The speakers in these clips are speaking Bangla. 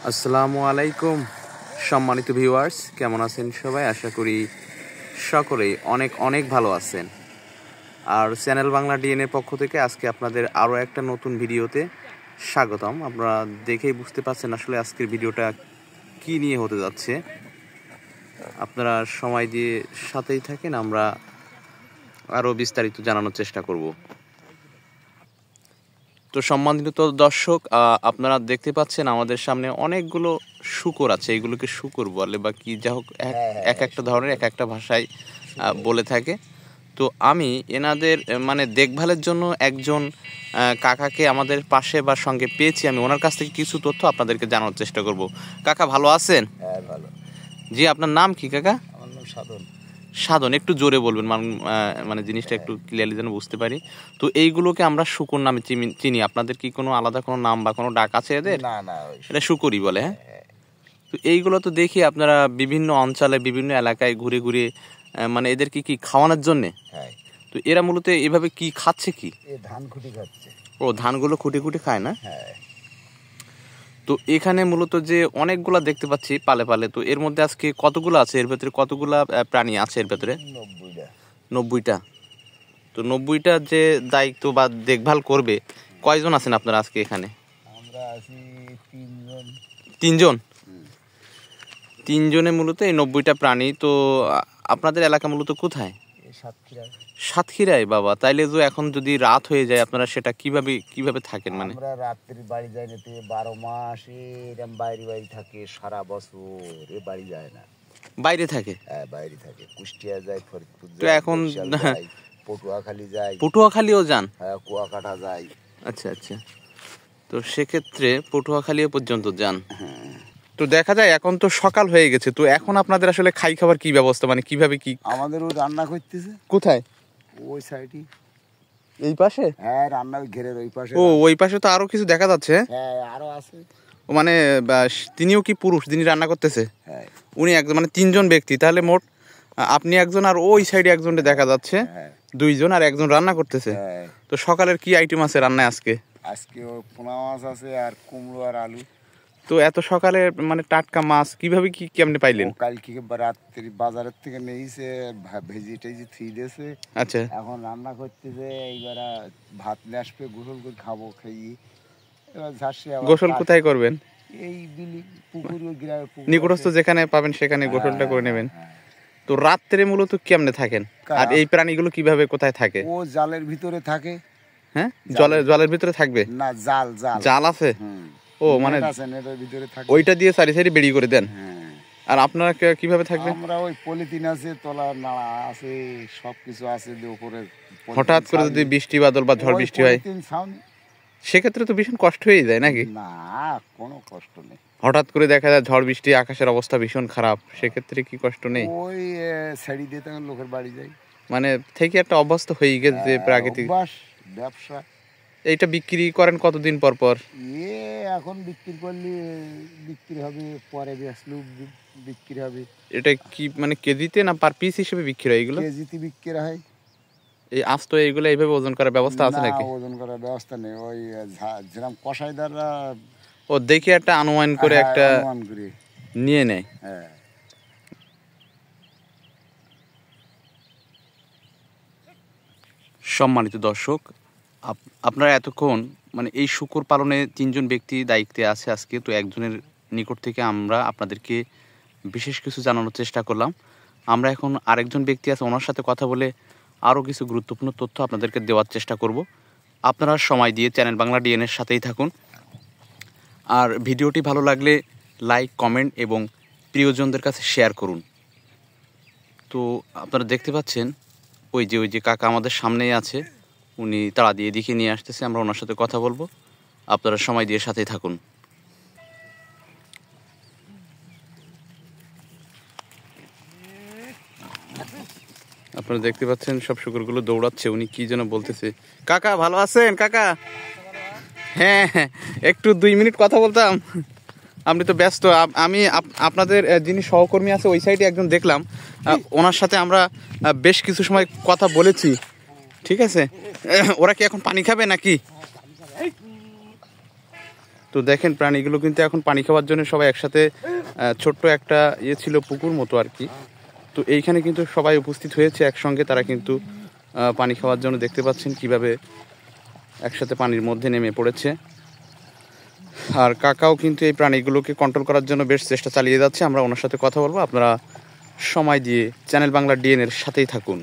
আসসালামু আলাইকুম সম্মানিত ভিউয়ার্স, কেমন আছেন সবাই? আশা করি সকলেই অনেক অনেক ভালো আছেন। আর চ্যানেল বাংলা ডিএনএর পক্ষ থেকে আজকে আপনাদের আরও একটা নতুন ভিডিওতে স্বাগতম। আপনারা দেখেই বুঝতে পারছেন আসলে আজকের ভিডিওটা কি নিয়ে হতে যাচ্ছে। আপনারা সময় দিয়ে সাথেই থাকেন, আমরা আরও বিস্তারিত জানানোর চেষ্টা করব। তো সম্মানিত দর্শক, আপনারা দেখতে পাচ্ছেন আমাদের সামনে অনেকগুলো শূকর আছে। এগুলোকে শূকর বলে বা কি, যা হোক এক একটা ধরনের এক একটা ভাষায় বলে থাকে। তো আমি এনাদের মানে দেখভালের জন্য একজন কাকাকে আমাদের পাশে বা সঙ্গে পেয়েছি। আমি ওনার কাছ থেকে কিছু তথ্য আপনাদেরকে জানানোর চেষ্টা করব। কাকা ভালো আছেন? হ্যাঁ, ভালো। জি, আপনার নাম কি কাকা? আমার নাম সাধন। সাধন, একটু জোরে বলবেন, মানে জিনিসটা একটু ক্লিয়ারলি যেন বুঝতে পারি। তো এইগুলোকে আমরা শূকর নামে চিনি। আপনাদের কি কোনো আলাদা কোনো নাম বা কোনো ডাক আছে এদের? না না, এটা শূকরই বলে। হ্যাঁ, তো এইগুলো তো দেখি আপনারা বিভিন্ন অঞ্চলে বিভিন্ন এলাকায় ঘুরে ঘুরে মানে এদের কি খাওয়ানোর জন্যে। হ্যাঁ। তো এরা মূলত এভাবে কি খাচ্ছে? কি ধান খুঁটি খাচ্ছে। ও, ধানগুলো খুঁটে খুঁটে খায় না? হ্যাঁ। তো এখানে মূলত যে অনেকগুলা দেখতে পাচ্ছি পালে পালে, তো এর মধ্যে আজকে কতগুলো আছে? এর ভেতরে কতগুলা প্রাণী আছে এর ভেতরে? 90টা। তো 90টা যে দায়িত্ব বা দেখভাল করবে, কয়জন আছেন আপনারা আজকে এখানে? আমরা আছি 3 জন। 3 জন? 3 জনে মূলত এই 90টা প্রাণী। তো আপনাদের এলাকা মূলত কোথায়? সাতক্ষীরায়। বাবা, তাইলে তো এখন যদি রাত হয়ে যায় আপনারা সেটা কিভাবে থাকেন? মানে আমরা রাত্রি বাড়ি যাই না, 12 মাস এরকম বাইরে থাকে, সারা বছর বাড়ি যায় না, বাইরে থাকে। হ্যাঁ, বাইরে থাকে। কুষ্টিয়া যায়, ফরিদপুর তো যায়, এখন পটুয়াখালী যায়। পটুয়াখালীও যান? হ্যাঁ, কুয়াকাটা যায়। আচ্ছা আচ্ছা। তো সেক্ষেত্রে পটুয়াখালী পর্যন্ত যান। তো দেখা যায় এখন তো সকাল হয়ে গেছে, তো এখন আপনাদের আসলে খাবার কি ব্যবস্থা, মানে কিভাবে কি? আমাদের ওই রান্না করতেছে। কোথায়? ওই সাইডে, এই পাশে? হ্যাঁ, রান্না ঘেরের ওই পাশে। ও, ওই পাশে তো আরো কিছু দেখা যাচ্ছে। হ্যাঁ, আরো আছে। মানে তিনিও কি পুরুষ যিনি রান্না করতেছে? হ্যাঁ। উনি একজন, মানে 3 জন ব্যক্তি, তাহলে মোট আপনি একজন আর ওই সাইডে একজনকে দেখা যাচ্ছে। 2 জন আর একজন রান্না করতেছে। তো সকালের কি আইটেম আছে রান্নায় আজকে? আজকে পোনা মাছ আছে আর কুমড়ো আর আলু। তো এত সকালে মানে টাটকা মাছ কিভাবে কেমনে পাইলেন? কালকে রাত্রি বাজারের থেকে নিয়েছে, ভেজি টেজি দিয়েছে। আচ্ছা, এখন রান্না করতেছে। এইবার ভাত নিয়ে আসবে, গোসল করে খাবো। খেয়ে এবার ঝাঁসি। গোসল কোথায় করবেন? এই বিলি পুকুর, নিকটস্থ যেখানে পাবেন সেখানে গোসলটা করে নেবেন। তো রাত্রে মূলত কেমনে থাকেন? আর এই প্রাণীগুলো কিভাবে কোথায় থাকে? ও জালের ভিতরে থাকে। হ্যাঁ, জলের ভিতরে থাকবে না, জাল আছে। ও, মানে ওইটা দিয়ে সারি সারি বেরিয়ে করে দেন। আর আপনারা কিভাবে থাকবেন? আমরা ওই পলিথিন আছে, তলা নাড়া আছে, সবকিছু আছে। উপরে হঠাৎ করে যদি বৃষ্টি বাদল বা ঝড় বৃষ্টি হয় সেক্ষেত্রে তো ভীষণ কষ্ট হয়ে যায় নাকি? না, কোনো কষ্ট নেই। হঠাৎ করে দেখা যায় ঝড় বৃষ্টি, আকাশের অবস্থা ভীষণ খারাপ, সেক্ষেত্রে কি কষ্ট নেই? ওই ছেড়ে দিয়ে তখন লোকের বাড়ি যাই। মানে থেকে একটা অভ্যস্ত হয়ে গেছে প্রাকৃতিক ব্যবসা। এইটা বিক্রি করেন কতদিন পর পর? এখন বিক্রি করলে বিক্রি হবে, পরে বেচলেও বিক্রি হবে। এটা কি মানে কেজিতে না পার পিস হিসেবে বিক্রি হয়? এগুলো কেজিতে বিক্রি হয়। এই আস্ত এইগুলো এইভাবে ওজন করার ব্যবস্থা আছে নাকি? ওজন করার ব্যবস্থা নেই। ওই যেরকম কসাইদাররা ও দেখে একটা অনুমান করে একটা নিয়ে নেয়। হ্যাঁ। সম্মানিত দর্শক, আপনারা এতক্ষণ মানে এই শূকর পালনে 3 জন ব্যক্তি দায়িত্বে আছে আজকে। তো একজনের নিকট থেকে আমরা আপনাদেরকে বিশেষ কিছু জানানোর চেষ্টা করলাম। আমরা এখন আরেকজন ব্যক্তি আছে, ওনার সাথে কথা বলে আরও কিছু গুরুত্বপূর্ণ তথ্য আপনাদেরকে দেওয়ার চেষ্টা করব। আপনারা সময় দিয়ে চ্যানেল বাংলা ডিএনএর সাথেই থাকুন। আর ভিডিওটি ভালো লাগলে লাইক, কমেন্ট এবং প্রিয়জনদের কাছে শেয়ার করুন। তো আপনারা দেখতে পাচ্ছেন ওই যে কাকা আমাদের সামনেই আছে, উনি তাড়া দিয়ে এদিকে নিয়ে আসতেছে। আমরা ওনার সাথে কথা বলবো, আপনারা সময় দিয়ে সাথেই থাকুন। আপনারা দেখতে পাচ্ছেন সব শুকরগুলো দৌড়াচ্ছে, উনি কি যেন বলতেছে। কাকা ভালো আছেন? কাকা, হ্যাঁ, একটু 2 মিনিট কথা বলতাম। আপনি তো ব্যস্ত। আমি আপনাদের যিনি সহকর্মী আছে ওই সাইডে একজন দেখলাম, ওনার সাথে আমরা বেশ কিছু সময় কথা বলেছি। ঠিক আছে, ওরা কি এখন পানি খাবে নাকি? তো দেখেন প্রাণীগুলো কিন্তু এখন পানি খাওয়ার জন্য সবাই একসাথে ছোট্ট একটা ইয়ে ছিল পুকুর মতো আর কি। তো এইখানে কিন্তু সবাই উপস্থিত হয়েছে একসঙ্গে, তারা কিন্তু পানি খাওয়ার জন্য দেখতে পাচ্ছেন কিভাবে একসাথে পানির মধ্যে নেমে পড়েছে। আর কাকাও কিন্তু এই প্রাণীগুলোকে কন্ট্রোল করার জন্য বেশ চেষ্টা চালিয়ে যাচ্ছে। আমরা ওনার সাথে কথা বলবো, আপনারা সময় দিয়ে চ্যানেল বাংলা ডিএন এর সাথেই থাকুন।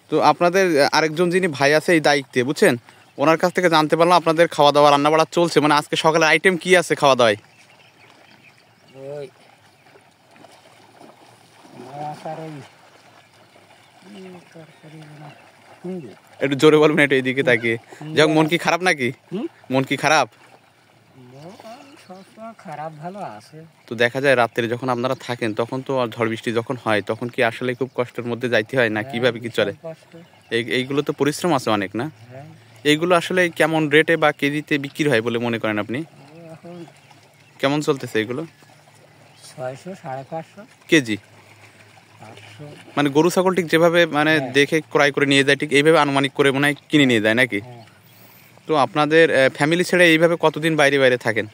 তো আপনাদের আরেকজন যিনি ভাই আছে এই দায়িত্বে, বুঝছেন, ওনার কাছ থেকে জানতে পারলাম আপনাদের খাওয়া দাওয়া রান্না বাড়া চলছে। মানে আজকে সকালের আইটেম কি আছে খাওয়া দাওয়ায়? একটু জোরে বলবেন, একটু এইদিকে তাকিয়ে। যাক, মন কি খারাপ নাকি? মন কি খারাপ? খারাপ ভালো আছে। তো দেখা যায় রাত্রে যখন আপনারা থাকেন তখন তো ঝড় বৃষ্টি যখন হয় তখন কি আসলে খুব কষ্টের মধ্যে যাইতে হয় না কিভাবে কি চলে? এইগুলো তো পরিশ্রম আছে অনেক না? এইগুলো আসলে কেমন রেটে বা কেজিতে বিক্রি হয় বলে মনে করেন আপনি? কেমন চলতেছে এগুলো? 600, 550 কেজি। মানে গরু ছাগল ঠিক যেভাবে মানে দেখে ক্রয় করে নিয়ে যায় ঠিক এইভাবে আনুমানিক করে মনে হয় কিনে নিয়ে যায় নাকি? তো আপনাদের ফ্যামিলি ছেড়ে এইভাবে কতদিন বাইরে বাইরে থাকেন?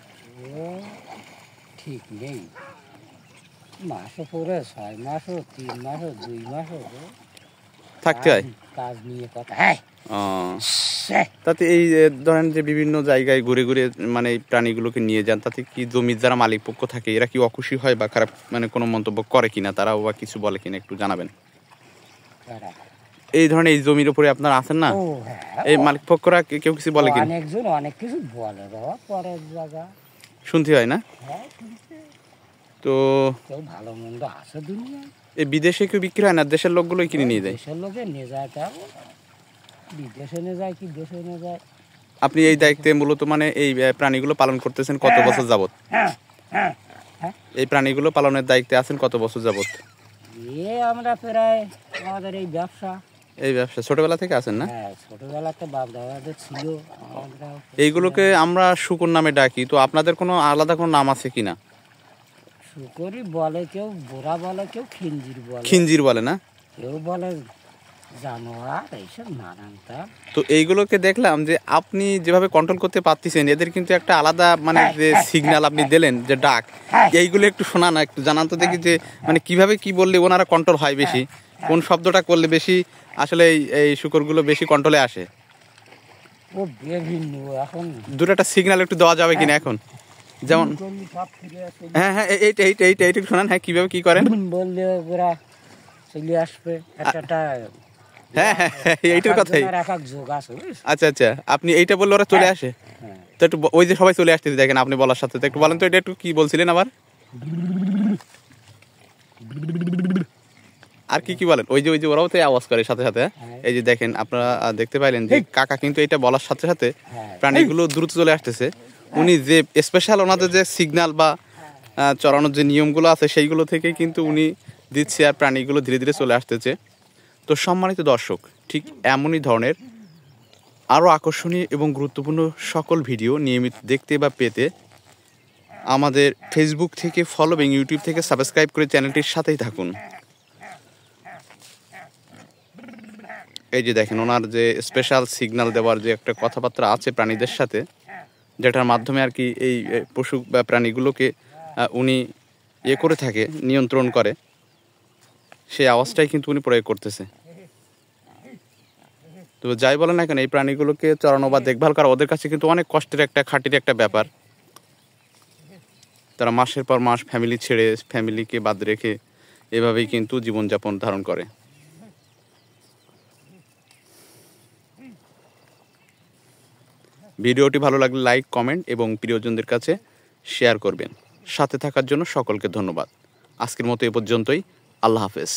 ঠিক নেই, মাসও পরে 6 মাসও 3 মাসও 2 মাসও থাকতে হয় কাজ নিয়ে কথা। তাতে এই ধরেন যে বিভিন্ন জায়গায় ঘুরে ঘুরে মানে এই প্রাণীগুলোকে নিয়ে যান, তাতে কি জমির যারা মালিক পক্ষ থাকে এরা কি অখুশি হয় বা খারাপ মানে কোনো মন্তব্য করে কিনা, তারাও বা কিছু বলে কিনা একটু জানাবেন। এই ধরনের এই জমির উপরে আপনারা আছেন না, এই মালিক পক্ষরা কেউ কিছু বলে কিনা? অনেকজন অনেক কিছু বলে, পরের জায়গা শুনতে হয় না? তো কেউ ভালো মন্দ আছে দুনিয়ায়। এই বিদেশে কেউ বিক্রি হয় না, দেশের লোকগুলোই কিনে নিয়ে যায়? দেশের লোকে নিয়ে যায়, তা বিদেশে নিয়ে যায় কি দেশে নিয়ে যায়। আপনি এই দায়িত্বে মূলত মানে এই প্রাণীগুলো পালন করতেছেন কত বছর যাবত? এই প্রাণীগুলো পালনের দায়িত্বে আছেন কত বছর যাবত? আমরা প্রায় আমাদের এই ব্যবসা ছোটবেলা থেকে আছেন না? ছোটবেলাতে বাপ দাদাদের ছিল। এইগুলোকে আমরা শুকর নামে ডাকি, তো আপনাদের কোনো আলাদা কোনো নাম আছে কিনা? শুকরই বলে, কেউ বোরা বলে, কেউ খিঞ্জির বলে। খিঞ্জির বলে না? কেউ বলে জানোয়ার, এইসব নানান। তো এইগুলোকে দেখলাম যে আপনি যেভাবে কন্ট্রোল করতে পারতেছেন, এদের কিন্তু একটা আলাদা মানে যে সিগন্যাল আপনি দিলেন যে ডাক, এইগুলো একটু শোনা না, একটু জানান তো দেখি যে মানে কিভাবে কি বললে ওনারা কন্ট্রোল হয় বেশি, কোন শব্দটা করলে বেশি আসলে এই শুকরগুলো বেশি কন্ট্রোলে আসে? ও বিভিন্ন এখন দুটো একটা সিগন্যাল একটু দেওয়া যাবে কিনা এখন? যেমন হ্যাঁ হ্যাঁ এইটা এইটা এইটা এইটা শোনান, হ্যাঁ কিভাবে কি করেন বললে ওরা চলে আসবে। একটা হ্যাঁ হ্যাঁ এইটার কথাই। আচ্ছা আচ্ছা, আপনি এইটা বললে ওরা চলে আসে? তো একটু ওই যে সবাই চলে আসতেছে দেখেন আপনি বলার সাথে, একটু বলেন তো এটা একটু কি বলছিলেন আবার, আর কি কি বলেন? ওই যে ওরাও তো আওয়াজ করে সাথে সাথে। এই যে দেখেন আপনারা দেখতে পাইলেন যে কাকা কিন্তু এটা বলার সাথে সাথে প্রাণীগুলো দ্রুত চলে আসতেছে। উনি যে স্পেশাল ওনাদের যে সিগন্যাল বা চড়ানোর যে নিয়মগুলো আছে সেইগুলো থেকে কিন্তু উনি দিচ্ছে আর প্রাণীগুলো ধীরে ধীরে চলে আসতেছে। তো সম্মানিত দর্শক, ঠিক এমনই ধরনের আরও আকর্ষণীয় এবং গুরুত্বপূর্ণ সকল ভিডিও নিয়মিত দেখতে বা পেতে আমাদের ফেসবুক থেকে ফলো এবং ইউটিউব থেকে সাবস্ক্রাইব করে চ্যানেলটির সাথেই থাকুন। এই যে দেখেন ওনার যে স্পেশাল সিগন্যাল দেওয়ার যে একটা কথাবার্তা আছে প্রাণীদের সাথে, যেটার মাধ্যমে আর কি এই পশু বা প্রাণীগুলোকে উনি করে থাকে, নিয়ন্ত্রণ করে, সেই আওয়াজটাই কিন্তু উনি প্রয়োগ করতেছে। তো যাই বলেন না কেন, এই প্রাণীগুলোকে চড়ানো বা দেখভাল করা ওদের কাছে কিন্তু অনেক কষ্টের একটা খাটির একটা ব্যাপার। তারা মাসের পর মাস ফ্যামিলি ছেড়ে ফ্যামিলিকে বাদ রেখে এভাবেই কিন্তু জীবনযাপন ধারণ করে। ভিডিওটি ভালো লাগলে লাইক, কমেন্ট এবং প্রিয়জনদের কাছে শেয়ার করবেন। সাথে থাকার জন্য সকলকে ধন্যবাদ। আজকের মতো এ পর্যন্তই। আল্লাহ হাফেজ।